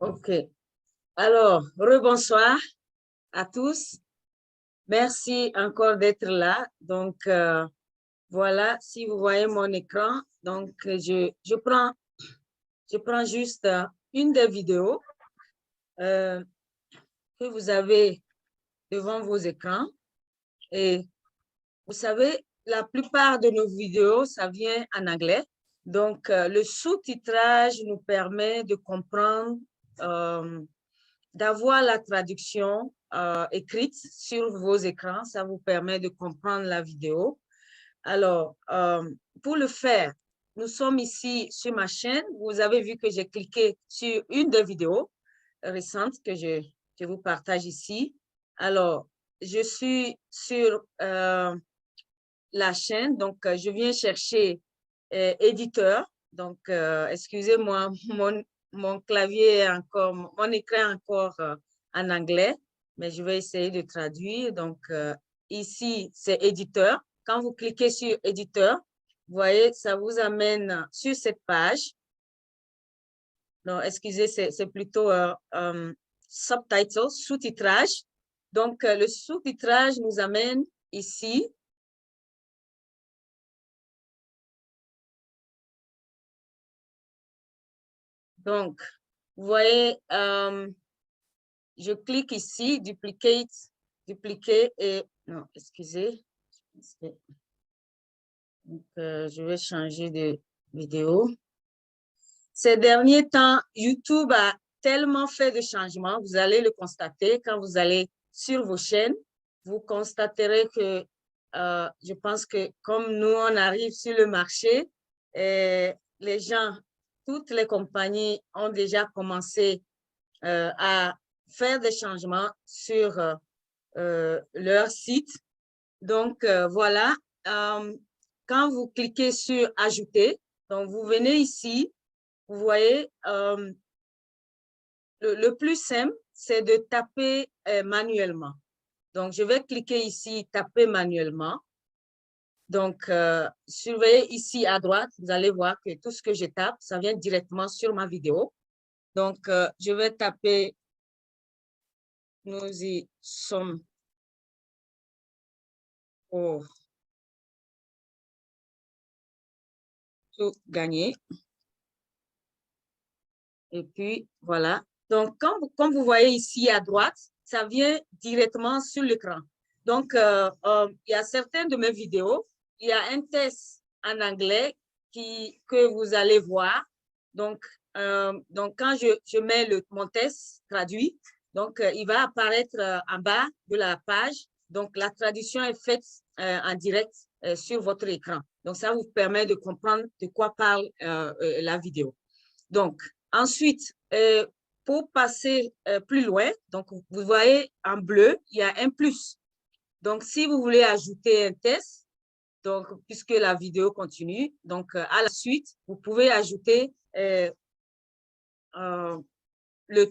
OK. Alors, rebonsoir à tous. Merci encore d'être là. Donc, voilà, si vous voyez mon écran, donc je prends juste une des vidéos euh, que vous avez devant vos écrans. Et vous savez, la plupart de nos vidéos, ça vient en anglais. Donc, le sous-titrage nous permet de comprendre, d'avoir la traduction écrite sur vos écrans. Ça vous permet de comprendre la vidéo. Alors, pour le faire, nous sommes ici sur ma chaîne. Vous avez vu que j'ai cliqué sur une des vidéos récentes que je vous partage ici. Alors, je suis sur la chaîne, donc je viens chercher éditeur. Donc, excusez-moi, mon clavier est encore, mon écran est encore en anglais, mais je vais essayer de traduire. Donc, ici, c'est éditeur. Quand vous cliquez sur éditeur, vous voyez, ça vous amène sur cette page. Non, excusez, c'est plutôt subtitle, sous-titrage. Donc, le sous-titrage nous amène ici. Donc, vous voyez, je clique ici, dupliquer et, non, excusez. Donc, je vais changer de vidéo. Ces derniers temps, YouTube a tellement fait de changements, vous allez le constater quand vous allez sur vos chaînes, vous constaterez que je pense que comme nous, on arrive sur le marché, et les gens, toutes les compagnies ont déjà commencé à faire des changements sur leur site. Donc, voilà, quand vous cliquez sur « Ajouter », donc vous venez ici, vous voyez, le plus simple, c'est de taper manuellement. Donc, je vais cliquer ici « Taper manuellement ». Donc, surveillez ici à droite, vous allez voir que tout ce que je tape, ça vient directement sur ma vidéo. Donc, je vais taper « Nous y sommes pour tout gagner ». Et puis, voilà. Donc, comme vous voyez ici à droite, ça vient directement sur l'écran. Donc, il y a certaines de mes vidéos, il y a un test en anglais que vous allez voir. Donc quand je mets mon test traduit, donc il va apparaître en bas de la page. Donc, la traduction est faite en direct sur votre écran. Donc, ça vous permet de comprendre de quoi parle la vidéo. Donc, ensuite, pour passer plus loin, donc vous voyez en bleu, il y a un plus. Donc, si vous voulez ajouter un test, donc puisque la vidéo continue, donc à la suite, vous pouvez ajouter le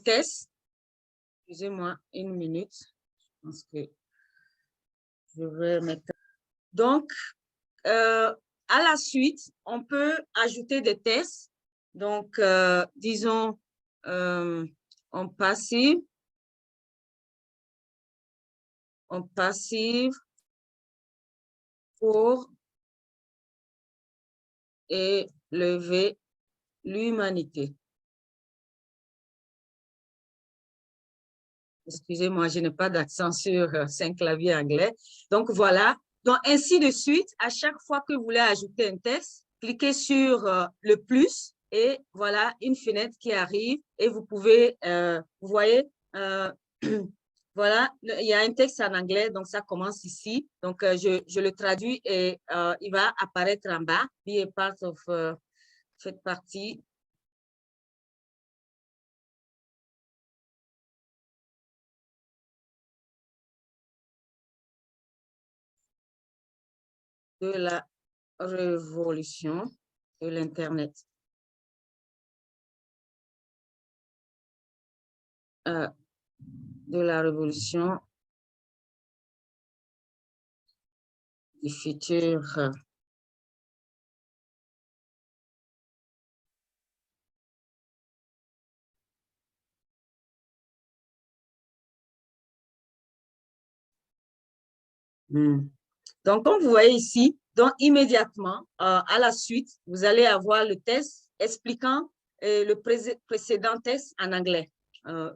test. Excusez-moi une minute. Je pense que je vais mettre. Donc, à la suite, on peut ajouter des tests. Donc, disons, en passive, pour élever l'humanité. Excusez-moi, je n'ai pas d'accent sur 5 claviers anglais. Donc, voilà. Donc, ainsi de suite, à chaque fois que vous voulez ajouter un texte, cliquez sur le plus et voilà une fenêtre qui arrive et vous pouvez, vous voyez, voilà, il y a un texte en anglais, donc ça commence ici. Donc, je le traduis et il va apparaître en bas. Be a part of, faites partie de la révolution de l'Internet. De la révolution du futur. Donc, comme vous voyez ici, donc immédiatement, à la suite, vous allez avoir le test expliquant le précédent test en anglais,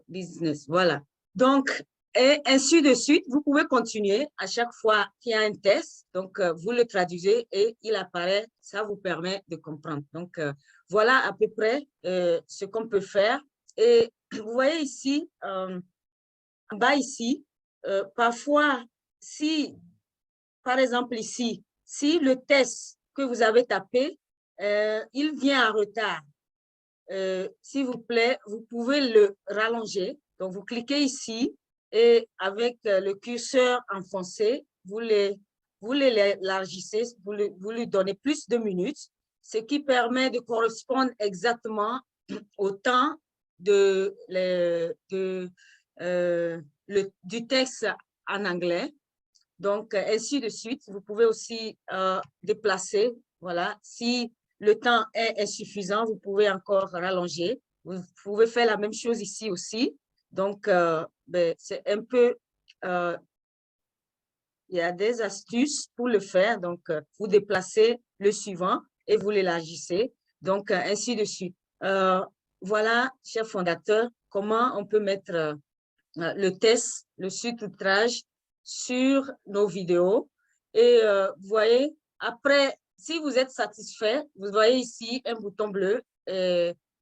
business, voilà. Donc, et ainsi de suite, vous pouvez continuer à chaque fois qu'il y a un test, donc vous le traduisez et il apparaît, ça vous permet de comprendre. Donc, voilà à peu près ce qu'on peut faire. Et vous voyez ici, en bas ici, parfois, si par exemple ici, si le test que vous avez tapé, il vient en retard, s'il vous plaît, vous pouvez le rallonger. Donc, vous cliquez ici et avec le curseur enfoncé, vous l'élargissez, vous lui donnez plus de minutes, ce qui permet de correspondre exactement au temps du texte en anglais. Donc, ainsi de suite. Vous pouvez aussi déplacer. Voilà. Si le temps est insuffisant, vous pouvez encore rallonger. Vous pouvez faire la même chose ici aussi. Donc, c'est un peu... il y a des astuces pour le faire. Donc, vous déplacez le suivant et vous l'élargissez. Donc, ainsi de suite. Voilà, cher fondateur, comment on peut mettre le test, le sous-titrage sur nos vidéos. Et vous voyez, après, si vous êtes satisfait, vous voyez ici un bouton bleu,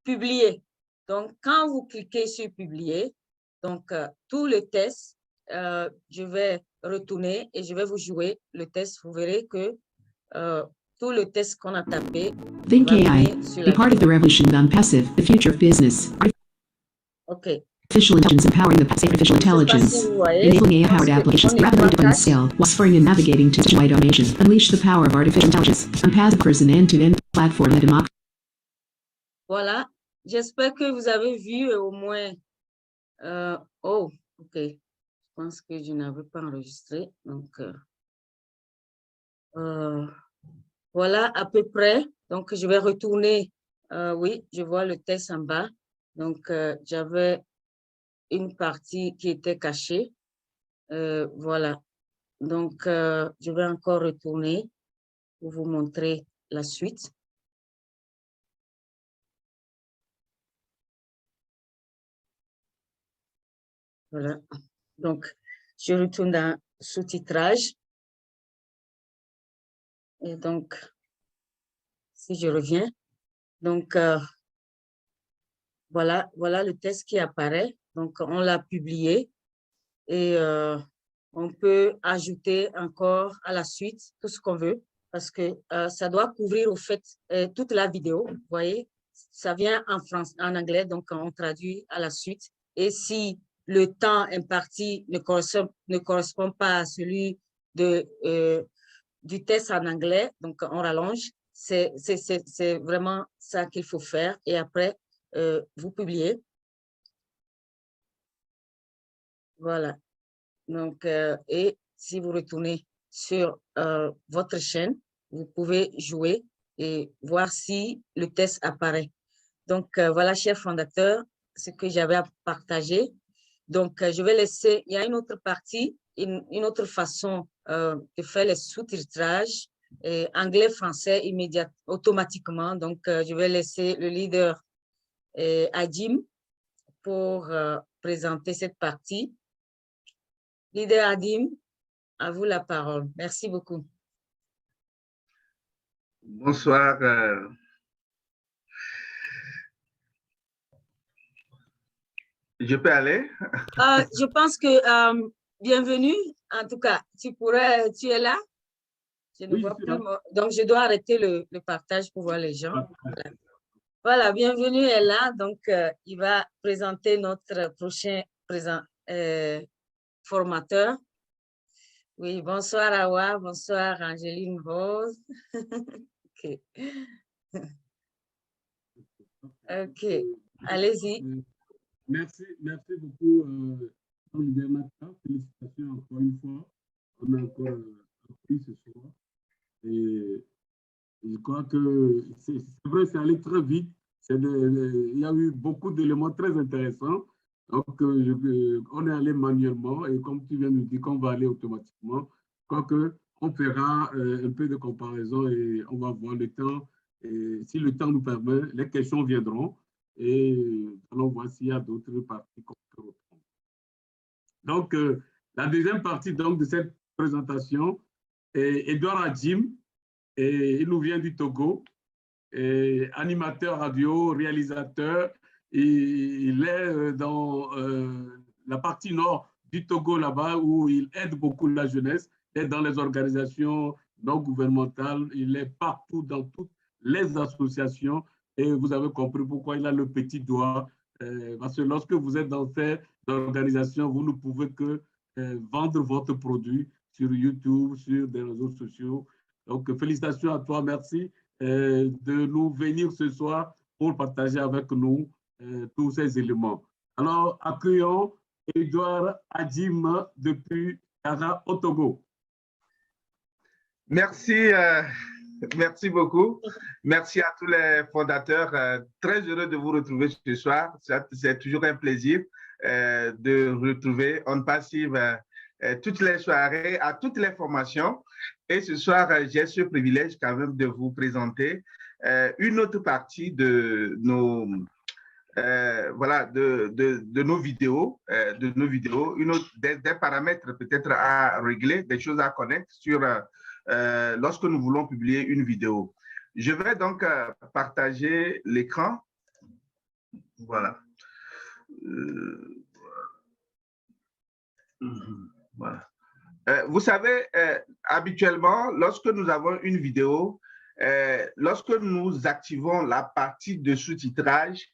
publier. Donc, quand vous cliquez sur publier, donc tout le test, je vais retourner et je vais vous jouer le test. Vous verrez que tout le test qu'on a tapé. Think AI, be part of the revolution gone passive, the future of business. OK. Artificial intelligence empowering the artificial intelligence, enabling AI-powered applications rapidly deploying and scale, while spurring and navigating to digital automation. Unleash the power of artificial intelligence. Unpassive is an end-to-end platform and democracy. Voilà. J'espère que vous avez vu au moins. Oh, OK. Je pense que je n'avais pas enregistré. Donc, voilà à peu près. Donc, je vais retourner. Oui, je vois le test en bas. Donc, j'avais une partie qui était cachée. Voilà. Donc, je vais encore retourner pour vous montrer la suite. Voilà. Donc, je retourne dans sous-titrage. Et donc, si je reviens, donc, voilà le test qui apparaît. Donc, on l'a publié et on peut ajouter encore à la suite tout ce qu'on veut parce que ça doit couvrir au fait toute la vidéo. Vous voyez, ça vient en anglais, donc on traduit à la suite. Et si le temps imparti ne correspond pas à celui du test en anglais, donc on rallonge. C'est vraiment ça qu'il faut faire. Et après, vous publiez. Voilà. Donc, et si vous retournez sur votre chaîne, vous pouvez jouer et voir si le test apparaît. Donc, voilà, chers fondateurs, ce que j'avais à partager. Donc, je vais laisser, il y a une autre partie, une autre façon de faire les sous-titrages, anglais-français automatiquement. Donc, je vais laisser le leader Adim pour présenter cette partie. Leader Adim, à vous la parole. Merci beaucoup. Bonsoir. Je peux aller? Je pense que bienvenue. En tout cas, tu es là? Je ne vois plus. Donc, je dois arrêter le partage pour voir les gens. Voilà, bienvenue est là. Donc, il va présenter notre prochain formateur. Oui, bonsoir Awa, bonsoir Angéline Rose. OK. OK, allez-y. Merci beaucoup, félicitations encore une fois. On a encore appris ce soir. Et je crois que c'est vrai, c'est allé très vite. Il y a eu beaucoup d'éléments très intéressants. Donc, on est allé manuellement et comme tu viens de dire qu'on va aller automatiquement, crois qu'on fera un peu de comparaison et on va voir le temps. Et si le temps nous permet, les questions viendront et allons voir s'il y a d'autres parties qu'on peut reprendre. Donc, la deuxième partie donc, de cette présentation est Edouard Adjim, et il nous vient du Togo, et animateur radio, réalisateur. Il est dans la partie nord du Togo là-bas où il aide beaucoup la jeunesse, il est dans les organisations non gouvernementales, il est partout dans toutes les associations et vous avez compris pourquoi il a le petit doigt, parce que lorsque vous êtes dans ces organisations, vous ne pouvez que vendre votre produit sur YouTube, sur des réseaux sociaux. Donc, félicitations à toi, merci de nous venir ce soir pour partager avec nous tous ces éléments. Alors, accueillons Edouard Adjim depuis Kara au Togo. Merci, merci beaucoup. Merci à tous les fondateurs. Très heureux de vous retrouver ce soir. C'est toujours un plaisir de retrouver On Passive toutes les soirées, à toutes les formations. Et ce soir, j'ai ce privilège quand même de vous présenter une autre partie de nos, voilà, de nos vidéos, une autre, des paramètres peut-être à régler, des choses à connaître sur lorsque nous voulons publier une vidéo. Je vais donc partager l'écran. Voilà. Voilà. Vous savez, habituellement, lorsque nous avons une vidéo, lorsque nous activons la partie de sous-titrage,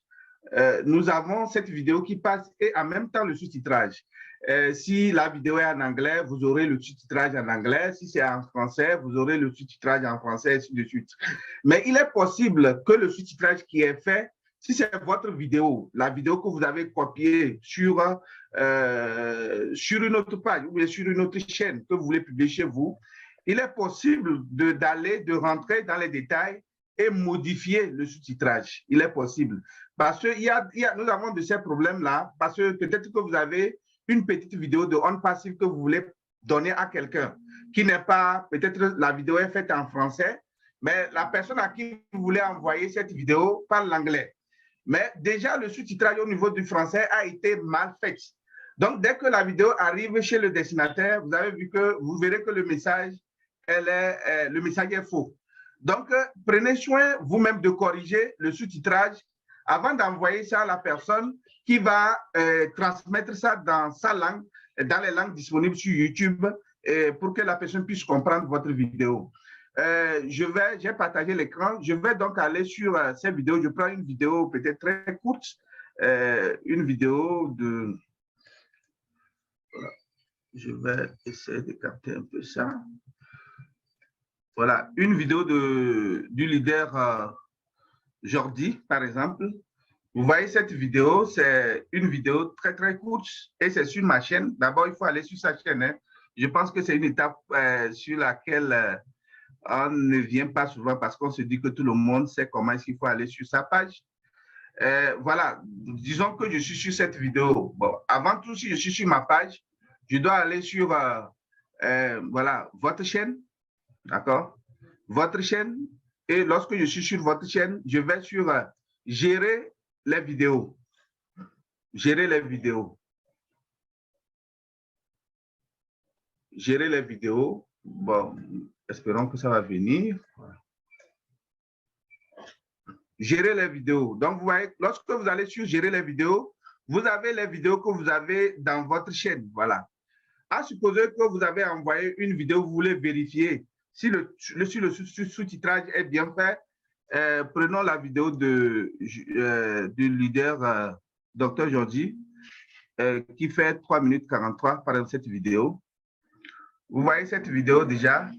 nous avons cette vidéo qui passe et en même temps le sous-titrage. Si la vidéo est en anglais, vous aurez le sous-titrage en anglais. Si c'est en français, vous aurez le sous-titrage en français, et ainsi de suite. Mais il est possible que le sous-titrage qui est fait, si c'est votre vidéo, la vidéo que vous avez copiée sur une autre page ou bien sur une autre chaîne que vous voulez publier chez vous, il est possible de rentrer dans les détails et modifier le sous-titrage. Il est possible. Parce que nous avons de ces problèmes-là, parce que peut-être que vous avez une petite vidéo de On Passive que vous voulez donner à quelqu'un qui n'est pas, peut-être la vidéo est faite en français, mais la personne à qui vous voulez envoyer cette vidéo parle l'anglais. Mais déjà, le sous-titrage au niveau du français a été mal fait. Donc, dès que la vidéo arrive chez le destinataire, vous verrez que le message est faux. Donc, prenez soin vous-même de corriger le sous-titrage avant d'envoyer ça à la personne qui va transmettre ça dans sa langue, dans les langues disponibles sur YouTube, pour que la personne puisse comprendre votre vidéo. J'ai partagé l'écran. Je vais donc aller sur ces vidéos. Je prends une vidéo peut-être très courte, une vidéo de... Voilà. Je vais essayer de capter un peu ça. Voilà, une vidéo du leader Jordi, par exemple. Vous voyez cette vidéo, c'est une vidéo très, très courte et c'est sur ma chaîne. D'abord, il faut aller sur sa chaîne. Hein. Je pense que c'est une étape sur laquelle on ne vient pas souvent parce qu'on se dit que tout le monde sait comment est-ce qu'il faut aller sur sa page. Voilà, disons que je suis sur cette vidéo. Bon, avant tout, si je suis sur ma page, je dois aller sur voilà, votre chaîne. D'accord? Votre chaîne. Et lorsque je suis sur votre chaîne, je vais sur gérer les vidéos. Gérer les vidéos. Gérer les vidéos. Bon, espérons que ça va venir. Voilà. Gérer les vidéos. Donc, vous voyez, lorsque vous allez sur gérer les vidéos, vous avez les vidéos que vous avez dans votre chaîne. Voilà. À supposer que vous avez envoyé une vidéo, vous voulez vérifier si le sous-titrage est bien fait. Prenons la vidéo du leader Dr Jordi qui fait 3 minutes 43 par exemple cette vidéo. Vous voyez cette vidéo déjà,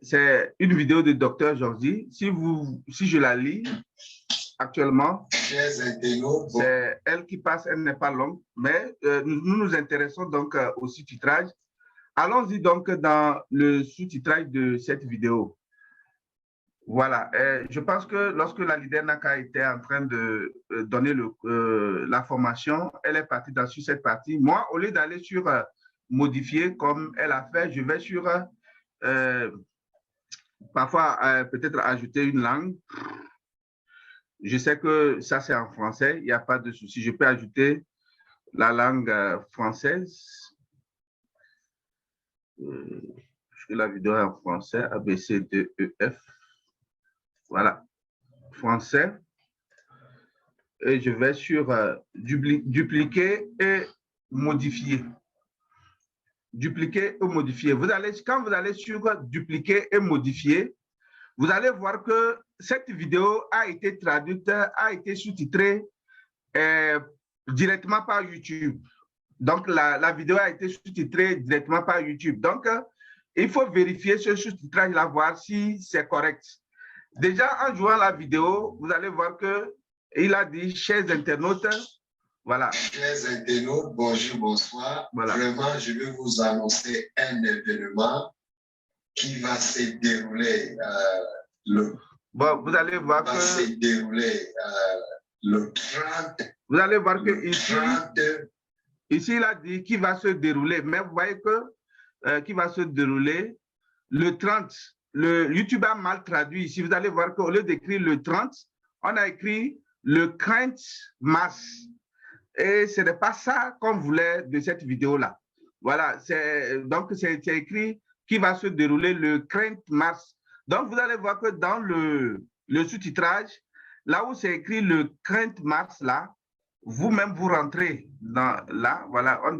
c'est une vidéo de Dr Jordi. Si je la lis actuellement, c'est elle qui passe, elle n'est pas longue, mais nous nous intéressons donc au sous-titrage. Allons-y donc dans le sous-titrage de cette vidéo. Voilà, je pense que lorsque la leader Naka était en train de donner la formation, elle est partie sur cette partie. Moi, au lieu d'aller sur modifier comme elle a fait. Je vais sur, parfois, peut-être ajouter une langue. Je sais que ça, c'est en français. Il n'y a pas de souci. Je peux ajouter la langue française. La vidéo est en français. A, B, C, D, E, F. Voilà. Français. Et je vais sur dupliquer et modifier. Dupliquer ou modifier. Quand vous allez sur dupliquer et modifier, vous allez voir que cette vidéo a été traduite, a été sous-titrée directement par YouTube. Donc, la vidéo a été sous-titrée directement par YouTube. Donc, il faut vérifier ce sous-titrage-là, voir si c'est correct. Déjà, en jouant la vidéo, vous allez voir qu'il a dit « Chers internautes », voilà. Chers internautes, bonjour, bonsoir. Voilà. Vraiment, je vais vous annoncer un événement qui va se dérouler bon, vous allez voir que se dérouler le 30. Vous allez voir que ici, il a dit qui va se dérouler. Mais vous voyez que qui va se dérouler le 30. Le YouTube a mal traduit ici. Vous allez voir qu'au lieu d'écrire le 30, on a écrit le 30 mars. Et ce n'est pas ça qu'on voulait de cette vidéo-là. Voilà, donc c'est écrit qui va se dérouler le 30 mars. Donc, vous allez voir que dans le sous-titrage, là où c'est écrit le 30 mars, là, vous-même, vous rentrez là, voilà, il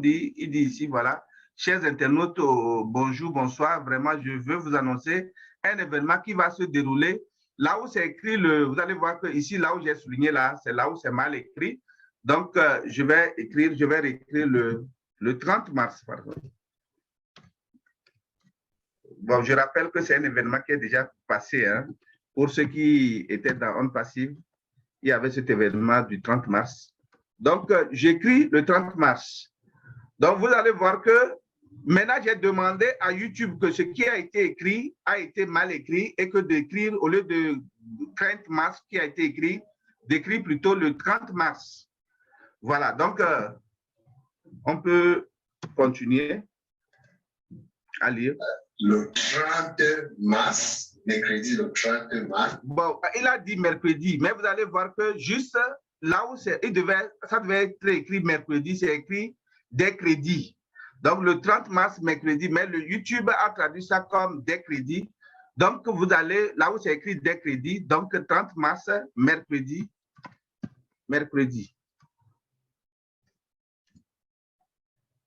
dit ici, voilà, chers internautes, bonjour, bonsoir, vraiment, je veux vous annoncer un événement qui va se dérouler. Là où c'est écrit, vous allez voir que ici, là où j'ai souligné, là, c'est là où c'est mal écrit. Donc, je vais réécrire le 30 mars, pardon. Bon, je rappelle que c'est un événement qui est déjà passé. Hein. Pour ceux qui étaient dans Onde Passive, il y avait cet événement du 30 mars. Donc, j'écris le 30 mars. Donc, vous allez voir que maintenant, j'ai demandé à YouTube que ce qui a été écrit a été mal écrit et que d'écrire, au lieu de 30 mars qui a été écrit, d'écrire plutôt le 30 mars. Voilà, donc, on peut continuer à lire. Le 30 mars, mercredi le 30 mars. Bon, il a dit mercredi, mais vous allez voir que juste là où ça devait être écrit mercredi, c'est écrit des crédits. Donc, le 30 mars, mercredi, mais le YouTube a traduit ça comme des crédits. Donc, vous allez là où c'est écrit des crédits, donc 30 mars, mercredi.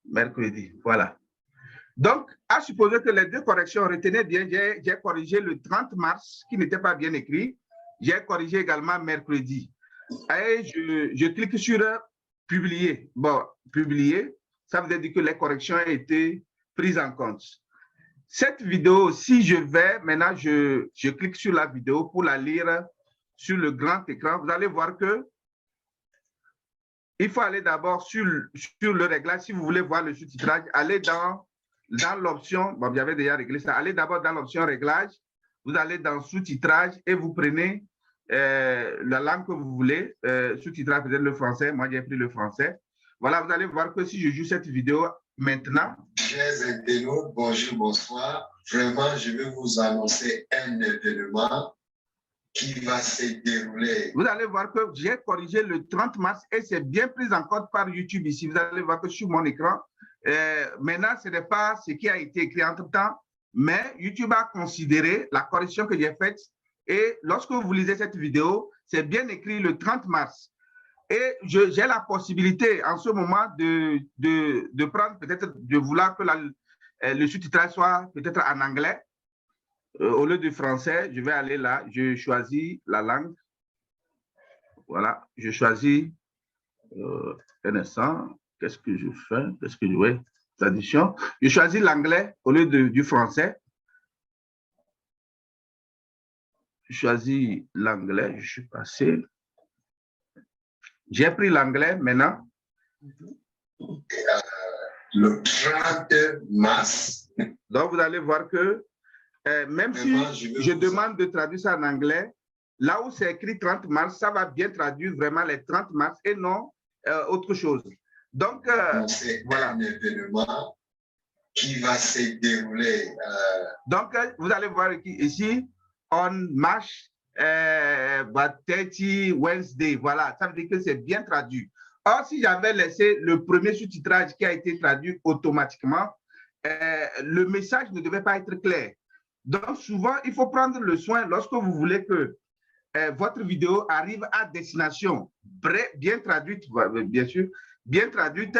Mercredi, voilà. Donc, à supposer que les deux corrections, retenez bien, j'ai corrigé le 30 mars, qui n'était pas bien écrit. J'ai corrigé également mercredi. Et je clique sur publier. Bon, publier, ça veut dire que les corrections ont été prises en compte. Cette vidéo, si je vais, maintenant, je clique sur la vidéo pour la lire sur le grand écran, vous allez voir que il faut aller d'abord sur le réglage. Si vous voulez voir le sous-titrage, allez dans l'option, bon, j'avais déjà réglé ça, allez d'abord dans l'option réglage, vous allez dans sous-titrage et vous prenez la langue que vous voulez, sous-titrage peut-être le français, moi j'ai pris le français. Voilà, vous allez voir que si je joue cette vidéo maintenant. Chers internautes, bonjour, bonsoir. Vraiment, je vais vous annoncer un événement qui va se dérouler. Vous allez voir que j'ai corrigé le 30 mars et c'est bien pris en compte par YouTube ici. Vous allez voir que sur mon écran, maintenant, ce n'est pas ce qui a été écrit entre-temps, mais YouTube a considéré la correction que j'ai faite et lorsque vous lisez cette vidéo, c'est bien écrit le 30 mars. Et j'ai la possibilité en ce moment de prendre peut-être, de vouloir que le sous-titrage soit peut-être en anglais. Au lieu du français, je vais aller là, je choisis la langue. Voilà, je choisis un instant. Qu'est-ce que je fais? Qu'est-ce que je fais? Traduction. Je choisis l'anglais au lieu du français. Je choisis l'anglais, je suis passé. J'ai pris l'anglais maintenant. Le 30 mars. Donc, vous allez voir que même si je demande de traduire ça en anglais, là où c'est écrit 30 mars, ça va bien traduire vraiment les 30 mars et non autre chose. Donc, c'est voilà. un événement qui va se dérouler. Donc, vous allez voir ici, on marche 30 Wednesday. Voilà, ça veut dire que c'est bien traduit. Or, si j'avais laissé le premier sous-titrage qui a été traduit automatiquement, le message ne devait pas être clair. Donc, souvent, il faut prendre le soin, lorsque vous voulez que votre vidéo arrive à destination, bien traduite, bien sûr, bien traduite,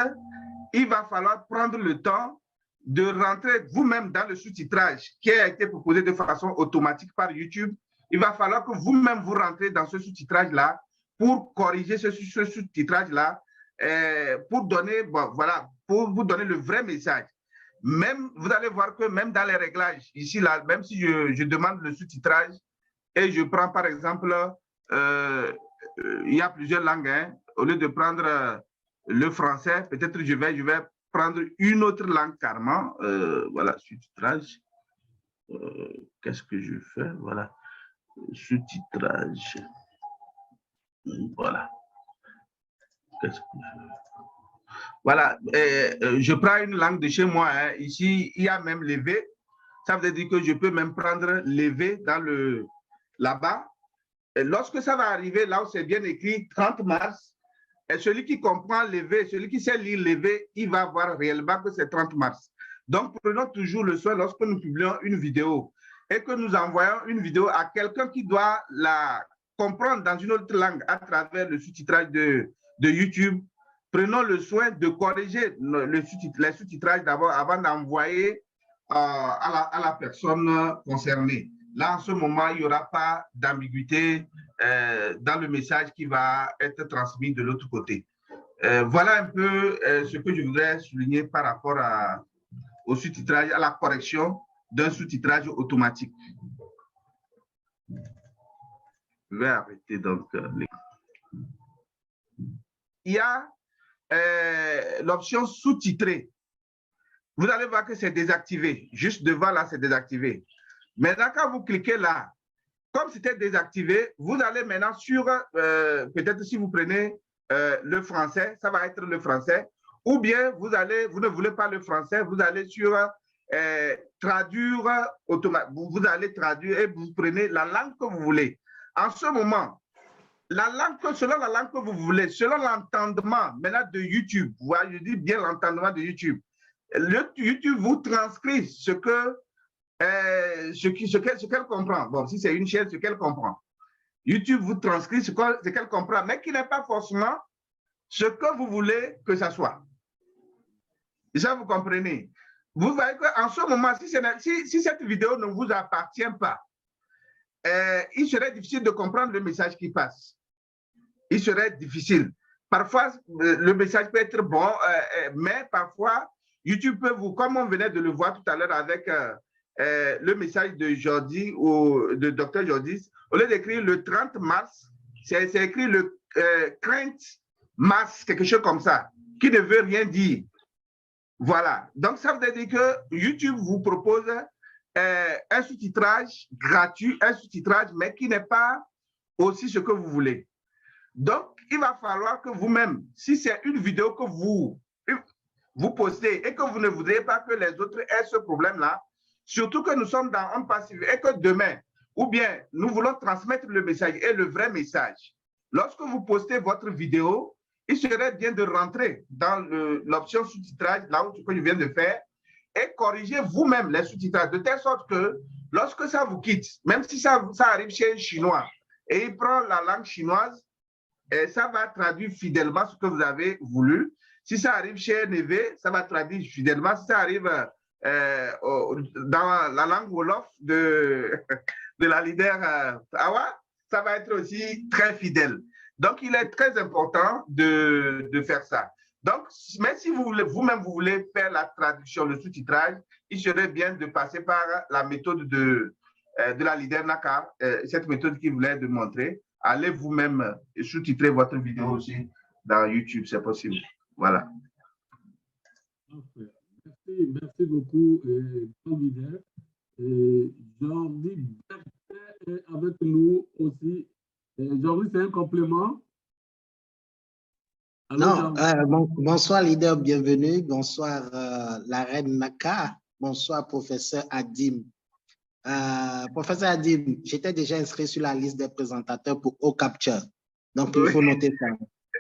il va falloir prendre le temps de rentrer vous-même dans le sous-titrage qui a été proposé de façon automatique par YouTube. Il va falloir que vous-même vous rentrez dans ce sous-titrage-là pour corriger ce sous-titrage-là, pour donner, voilà, pour vous donner le vrai message. Même, vous allez voir que même dans les réglages, ici, là, même si je demande le sous-titrage et je prends par exemple, il y a plusieurs langues, hein, au lieu de prendre le français, peut-être je vais prendre une autre langue carrément. Voilà, sous-titrage. Qu'est-ce que je fais? Voilà, sous-titrage. Voilà. Qu'est-ce que je fais? Voilà, je prends une langue de chez moi. Hein. Ici, il y a même les V. Ça veut dire que je peux même prendre les V dans là-bas. Lorsque ça va arriver, là où c'est bien écrit 30 mars, et celui qui comprend les V, celui qui sait lire les V, il va voir réellement que c'est 30 mars. Donc, prenons toujours le soin lorsque nous publions une vidéo et que nous envoyons une vidéo à quelqu'un qui doit la comprendre dans une autre langue à travers le sous-titrage de YouTube. Prenons le soin de corriger les sous-titrages d'abord avant d'envoyer à la personne concernée. Là, en ce moment, il n'y aura pas d'ambiguïté dans le message qui va être transmis de l'autre côté. Voilà un peu ce que je voudrais souligner par rapport au sous-titrage, à la correction d'un sous-titrage automatique. Je vais arrêter donc. Il y a l'option sous-titrer. Vous allez voir que c'est désactivé. Juste devant là, c'est désactivé. Maintenant, quand vous cliquez là, comme c'était désactivé, vous allez maintenant sur, peut-être si vous prenez le français, ça va être le français, ou bien vous ne voulez pas le français, vous allez sur traduire, vous allez traduire et vous prenez la langue que vous voulez. En ce moment, selon la langue que vous voulez, selon l'entendement maintenant de YouTube, voilà, je dis bien l'entendement de YouTube, YouTube vous transcrit ce qu'elle comprend. Bon, si c'est une chaîne, ce qu'elle comprend. YouTube vous transcrit ce qu'elle comprend, mais qui n'est pas forcément ce que vous voulez que ça soit. Et ça, vous comprenez. Vous voyez qu'en ce moment, si cette vidéo ne vous appartient pas, il serait difficile de comprendre le message qui passe. Il serait difficile. Parfois, le message peut être bon, mais parfois, YouTube peut vous, comme on venait de le voir tout à l'heure avec le message de Jordi ou de Dr Jordi, au lieu d'écrire le 30 mars, c'est écrit le 30 mars, quelque chose comme ça, qui ne veut rien dire. Voilà. Donc, ça veut dire que YouTube vous propose un sous-titrage gratuit, un sous-titrage, mais qui n'est pas aussi ce que vous voulez. Donc, il va falloir que vous-même, si c'est une vidéo que vous postez et que vous ne voudrez pas que les autres aient ce problème-là, surtout que nous sommes dans un passif et que demain, ou bien nous voulons transmettre le message et le vrai message. Lorsque vous postez votre vidéo, il serait bien de rentrer dans l'option sous-titrage, là où je viens de faire, et corriger vous-même les sous-titrages, de telle sorte que lorsque ça vous quitte, même si ça arrive chez un Chinois, et il prend la langue chinoise, et ça va traduire fidèlement ce que vous avez voulu. Si ça arrive chez un EV, ça va traduire fidèlement. Si ça arrive dans la langue Wolof de la leader Awa, ça va être aussi très fidèle. Donc, il est très important de faire ça. Donc, mais si vous-même vous voulez faire la traduction, le sous-titrage, il serait bien de passer par la méthode de la leader Naka, cette méthode qu'il voulait de montrer. Allez vous-même sous-titrer votre vidéo aussi dans YouTube, c'est possible. Voilà. Merci beaucoup, bon leader. Jordi est avec nous aussi. Jordi, c'est un complément. Alors, Non, bonsoir leader, bienvenue. Bonsoir la reine Naka. Bonsoir professeur Adim. Professeur Adim, j'étais déjà inscrit sur la liste des présentateurs pour OCapture. Donc, il faut noter ça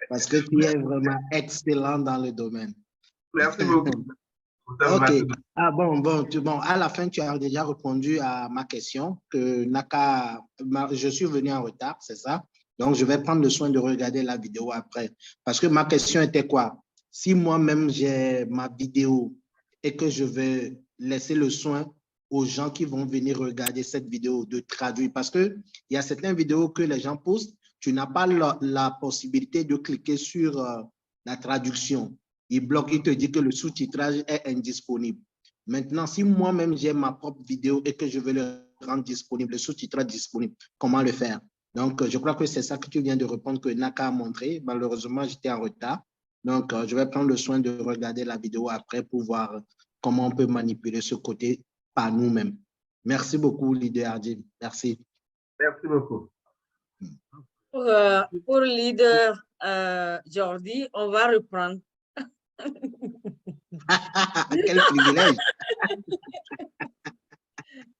parce que tu es vraiment excellent dans le domaine. Merci beaucoup. Ok. Ah bon, à la fin, tu as déjà répondu à ma question que Naka, je suis venu en retard, c'est ça? Donc, je vais prendre le soin de regarder la vidéo après. Parce que ma question était quoi? Si moi-même j'ai ma vidéo et que je vais laisser le soin aux gens qui vont venir regarder cette vidéo de traduire, parce qu'il y a certaines vidéos que les gens postent, tu n'as pas la possibilité de cliquer sur la traduction. Il bloque, il te dit que le sous-titrage est indisponible. Maintenant, si moi-même j'ai ma propre vidéo et que je veux le rendre disponible, le sous-titrage disponible, comment le faire? Donc, je crois que c'est ça que tu viens de répondre que Naka a montré. Malheureusement, j'étais en retard. Donc, je vais prendre le soin de regarder la vidéo après pour voir comment on peut manipuler ce côté par nous-mêmes. Merci beaucoup, leader Ardim. Merci. Merci beaucoup. Pour leader Jordi, on va reprendre. Quel privilège.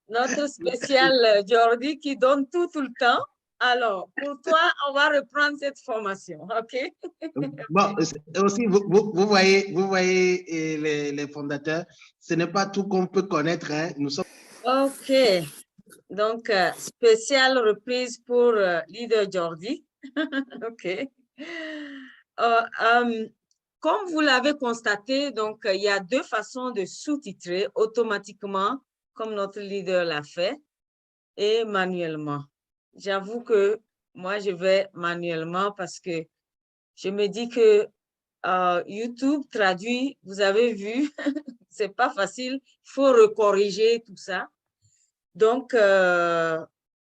Notre spécial Jordi qui donne tout le temps. Alors, pour toi, on va reprendre cette formation, OK? Bon, aussi, vous voyez les fondateurs, ce n'est pas tout qu'on peut connaître. Hein. Nous sommes... OK. Donc, spéciale reprise pour leader Jordi. OK. Comme vous l'avez constaté, donc, il y a deux façons de sous-titrer automatiquement, comme notre leader l'a fait, et manuellement. J'avoue que moi, je vais manuellement parce que je me dis que YouTube traduit, vous avez vu, c'est pas facile, il faut recorriger tout ça. Donc,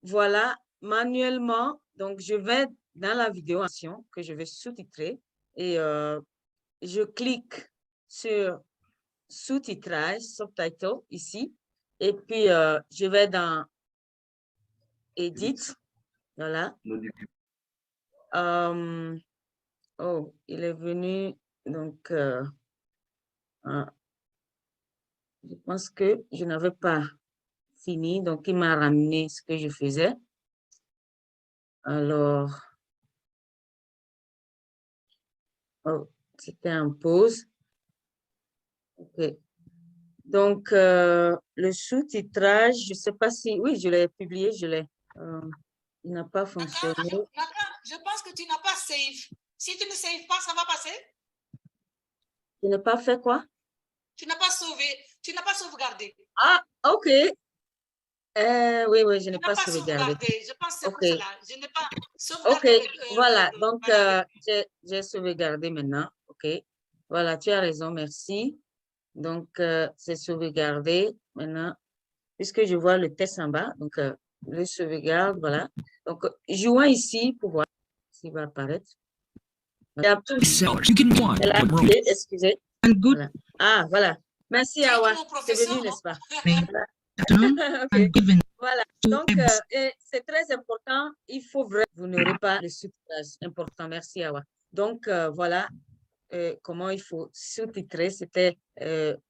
voilà, manuellement, donc je vais dans la vidéo que je vais sous-titrer et je clique sur sous-titrage, subtitle ici, et puis je vais dans Edit, voilà. Oh, il est venu, donc, je pense que je n'avais pas fini, donc il m'a ramené ce que je faisais. Alors, oh, c'était en pause. OK. Donc, le sous-titrage, je ne sais pas si... Oui, je l'ai publié, je l'ai. Il n'a pas fonctionné. Je pense que tu n'as pas save. Si tu ne saves pas, ça va passer? Tu n'as pas fait quoi? Tu n'as pas sauvé, tu n'as pas sauvegardé. Ah, OK. Oui, je n'ai pas sauvegardé. Je pense que c'est pour cela. Je n'ai pas sauvegardé. OK, voilà. Donc, j'ai sauvegardé maintenant. OK. Voilà, tu as raison, merci. Donc, c'est sauvegardé maintenant. Puisque je vois le test en bas, donc le sauvegarde, voilà. Donc, jouons ici pour voir s'il va apparaître. Excusez. Voilà. Ah, voilà. Merci, Awa. C'est venu, n'est-ce pas? Okay. Voilà. Donc, c'est très important. Il faut vraiment, vous n'aurez pas le sous-titrage. Important. Merci, Awa. Donc, voilà comment il faut sous-titrer. C'était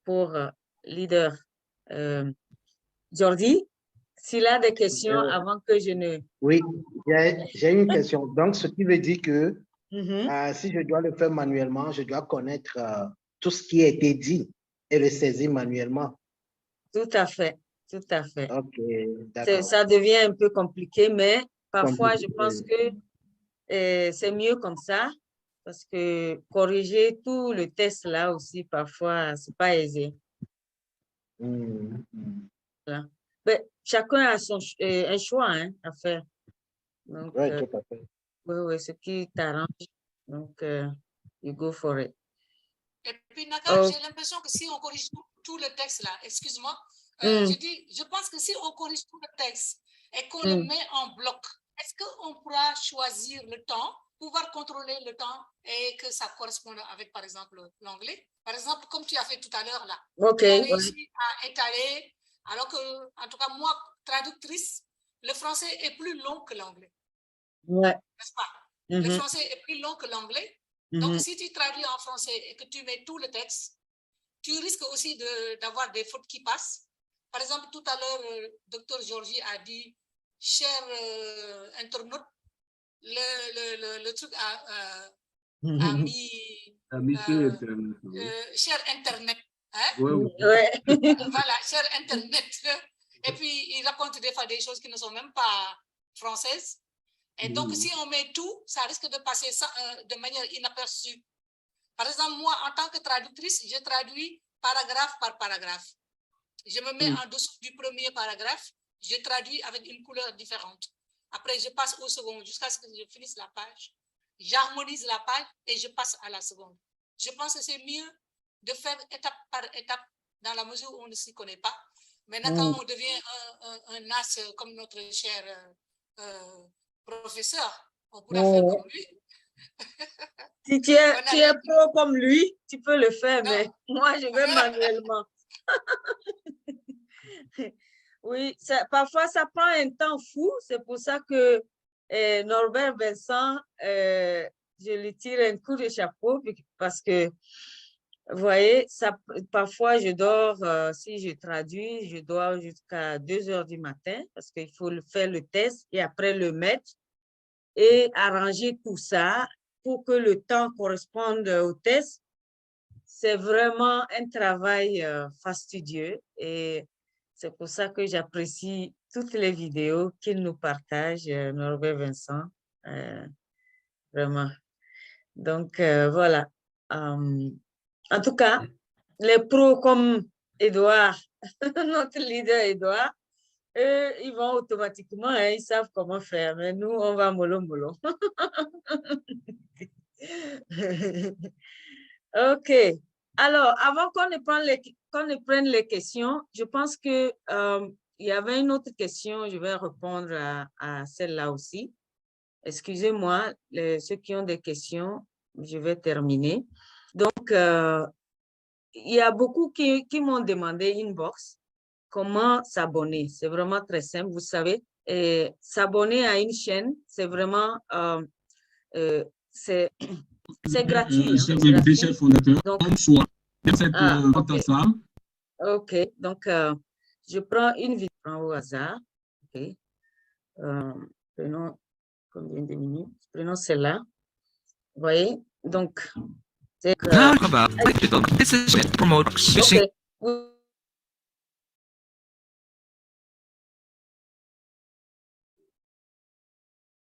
pour leader Jordi. S'il a des questions avant que je ne... Oui, j'ai une question. Donc, ce qui veut dire que si je dois le faire manuellement, je dois connaître tout ce qui a été dit et le saisir manuellement. Tout à fait, tout à fait. Ok, d'accord. Ça devient un peu compliqué, mais parfois, je pense que c'est mieux comme ça parce que corriger tout le test là aussi, parfois, c'est pas aisé. Voilà. Mais chacun a un choix à faire. Donc, oui, tout à fait. Oui, ce qui t'arrange. Donc, you go for it. Et puis, Naka, j'ai l'impression que si on corrige tout le texte là, excuse-moi, je pense que si on corrige tout le texte et qu'on le met en bloc, est-ce qu'on pourra choisir le temps, pouvoir contrôler le temps et que ça corresponde avec, par exemple, l'anglais? Par exemple, comme tu as fait tout à l'heure là, tu as réussi à étaler, alors que, en tout cas, moi, traductrice, le français est plus long que l'anglais. Ouais. N'est-ce pas? Le français est plus long que l'anglais. Donc, si tu traduis en français et que tu mets tout le texte, tu risques aussi d'avoir des fautes qui passent. Par exemple, tout à l'heure, Dr Georgie a dit, cher internaute, le truc a mis cher Internet. Hein? Ouais. Voilà, cher Internet. Et puis, il raconte des fois des choses qui ne sont même pas françaises. Et donc, si on met tout, ça risque de passer de manière inaperçue. Par exemple, moi, en tant que traductrice, je traduis paragraphe par paragraphe. Je me mets en dessous du premier paragraphe, je traduis avec une couleur différente. Après, je passe au second jusqu'à ce que je finisse la page. J'harmonise la page et je passe à la seconde. Je pense que c'est mieux de faire étape par étape dans la mesure où on ne s'y connaît pas. Maintenant, quand on devient un as comme notre cher professeur, on pourra faire comme lui. Si tu es pro comme lui, tu peux le faire, mais moi, je vais manuellement. Oui, parfois, ça prend un temps fou. C'est pour ça que Norbert Vincent, je lui tire un coup de chapeau parce que, vous voyez, parfois, je dors, si je traduis, je dors jusqu'à 2 heures du matin parce qu'il faut faire le test et après le mettre et arranger tout ça pour que le temps corresponde au test. C'est vraiment un travail fastidieux et c'est pour ça que j'apprécie toutes les vidéos qu'il nous partage, Norbert Vincent, vraiment. Donc, voilà. En tout cas, les pros comme Edouard, notre leader Edouard, eux, ils vont automatiquement, hein, ils savent comment faire, mais nous, on va mollo mollo. OK. Alors, avant qu'on ne prenne les questions, je pense que il y avait une autre question, je vais répondre à celle-là aussi. Excusez-moi, ceux qui ont des questions, je vais terminer. Donc, il y a beaucoup qui m'ont demandé inbox comment s'abonner. C'est vraiment très simple, vous savez. S'abonner à une chaîne, c'est vraiment c'est gratuit. Chers invités, chers fondateurs, donc, OK. Donc, je prends une vidéo au hasard. OK. Prenons combien de minutes? Prenons celle-là. Vous voyez? Donc, c'est que...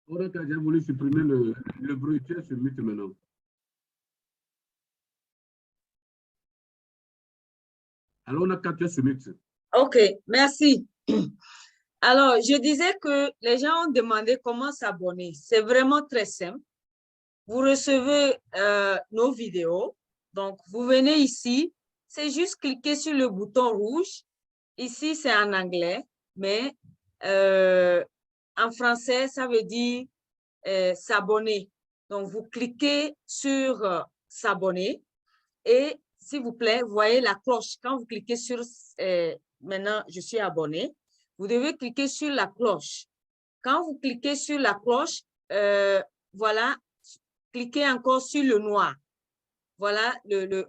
OK. J'ai voulu supprimer le bruit. Tu es sur mute maintenant. Alors, on a 4 sur mute. OK, merci. Alors, je disais que les gens ont demandé comment s'abonner. C'est vraiment très simple. Vous recevez nos vidéos. Donc, vous venez ici. C'est juste cliquer sur le bouton rouge. Ici, c'est en anglais, mais en français, ça veut dire s'abonner. Donc, vous cliquez sur s'abonner et s'il vous plaît, vous voyez la cloche. Quand vous cliquez sur maintenant, je suis abonné, vous devez cliquer sur la cloche. Quand vous cliquez sur la cloche, voilà, cliquez encore sur le noir. Voilà,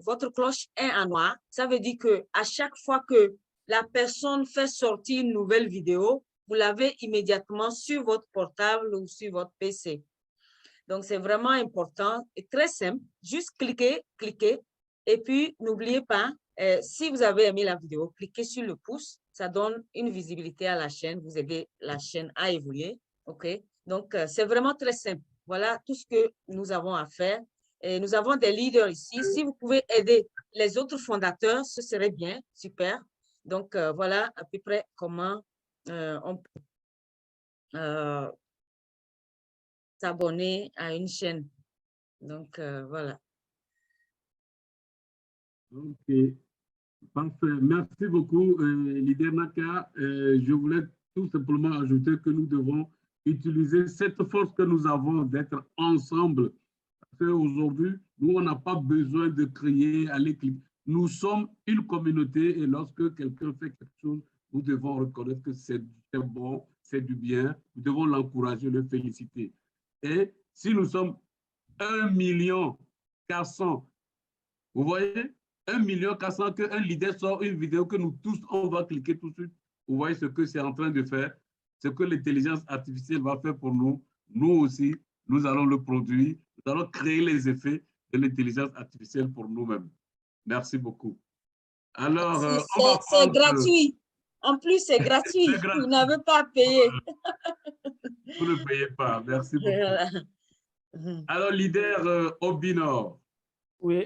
votre cloche est en noir. Ça veut dire qu'à chaque fois que la personne fait sortir une nouvelle vidéo, vous l'avez immédiatement sur votre portable ou sur votre PC. Donc, c'est vraiment important et très simple. Juste cliquez. Et puis, n'oubliez pas, si vous avez aimé la vidéo, cliquez sur le pouce. Ça donne une visibilité à la chaîne. Vous aidez la chaîne à évoluer. OK? Donc, c'est vraiment très simple. Voilà tout ce que nous avons à faire. Et nous avons des leaders ici. Si vous pouvez aider les autres fondateurs, ce serait bien. Super. Donc, voilà à peu près comment on peut s'abonner à une chaîne. Donc, voilà. OK. Parfait. Merci beaucoup, leader Naka. Je voulais tout simplement ajouter que nous devons utiliser cette force que nous avons d'être ensemble. Parce qu'aujourd'hui, nous, on n'a pas besoin de crier, aller cliquer. Nous sommes une communauté et lorsque quelqu'un fait quelque chose, nous devons reconnaître que c'est bon, c'est du bien. Nous devons l'encourager, le féliciter. Et si nous sommes 1 million 400. Vous voyez? 1 400 000, qu'un leader sort une vidéo que nous tous, on va cliquer tout de suite. Vous voyez ce que c'est en train de faire, ce que l'intelligence artificielle va faire pour nous. Nous aussi, nous allons le produire. Nous allons créer les effets de l'intelligence artificielle pour nous-mêmes. Merci beaucoup. Alors, c'est gratuit. En plus, c'est gratuit. Vous n'avez pas à payer. Vous ne payez pas. Merci beaucoup. Alors, leader Obinor. Oui,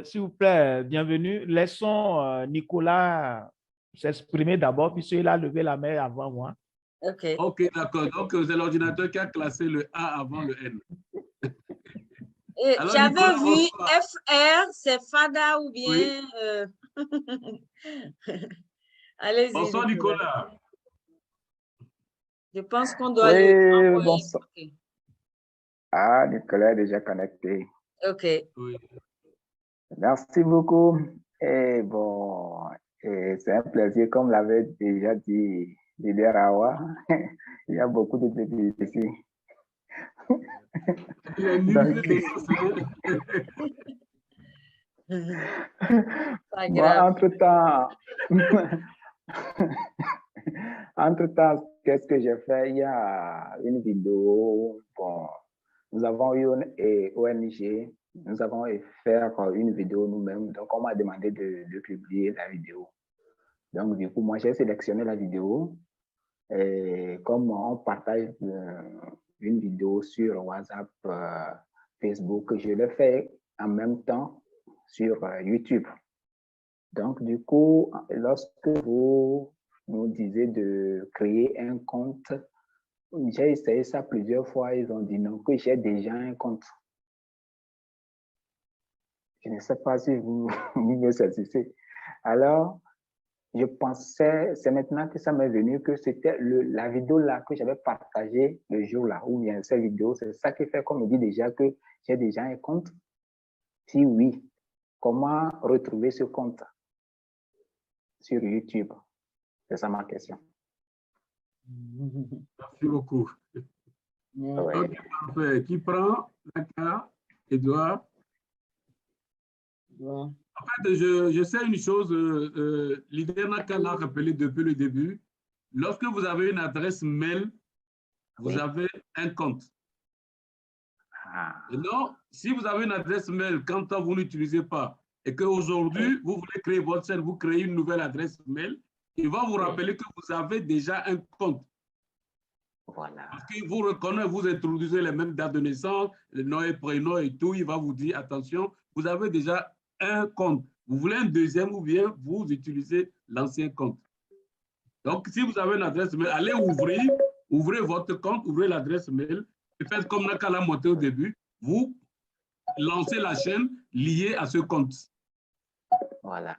s'il vous plaît, bienvenue. Laissons Nicolas s'exprimer d'abord, puisqu'il a levé la main avant moi. OK. OK, d'accord. Donc, c'est l'ordinateur qui a classé le A avant le N. J'avais vu FR, c'est Fada ou bien... Oui. Allez-y. Bonsoir, Nicolas. Je pense qu'on doit le envoyer. Bonsoir. Okay. Ah, Nicolas est déjà connecté. OK. Oui. Merci beaucoup. Et bon, c'est un plaisir, comme l'avait déjà dit Leader Awa. Il y a beaucoup de plaisir ici. Entre-temps, qu'est-ce que j'ai fait? Il y a une vidéo. Bon, nous avons eu une ONG. Nous avons fait une vidéo nous-mêmes. Donc, on m'a demandé de publier la vidéo. Donc, du coup, moi, j'ai sélectionné la vidéo. Et comme on partage une vidéo sur WhatsApp, Facebook, je l'ai fait en même temps sur YouTube. Donc, du coup, lorsque vous nous disiez de créer un compte, j'ai essayé ça plusieurs fois. Ils ont dit non, que j'ai déjà un compte. Je ne sais pas si vous me saisissez. Alors, je pensais, c'est maintenant que ça m'est venu que c'était la vidéo là que j'avais partagée le jour là, ou bien cette vidéo, c'est ça qui fait qu'on me dit déjà que j'ai déjà un compte. Si oui, comment retrouver ce compte sur YouTube? C'est ça ma question. Merci beaucoup. Oui. Ok, parfait. Qui prend la carte? Edouard? Ouais. En fait, je sais une chose, Leader Naka l'a rappelé depuis le début. Lorsque vous avez une adresse mail, vous avez un compte. Et non, si vous avez une adresse mail, quand vous n'utilisez pas, et qu'aujourd'hui, vous voulez créer votre chaîne, vous créez une nouvelle adresse mail, il va vous rappeler que vous avez déjà un compte. Voilà. Parce qu'il vous reconnaît, vous introduisez les mêmes dates de naissance, le nom et prénom et tout, il va vous dire, attention, vous avez déjà un compte. Vous voulez un deuxième ou bien vous utilisez l'ancien compte. Donc, si vous avez une adresse mail, allez ouvrez votre compte, ouvrez l'adresse mail, et faites comme Naka l'a monté au début, vous lancez la chaîne liée à ce compte. Voilà.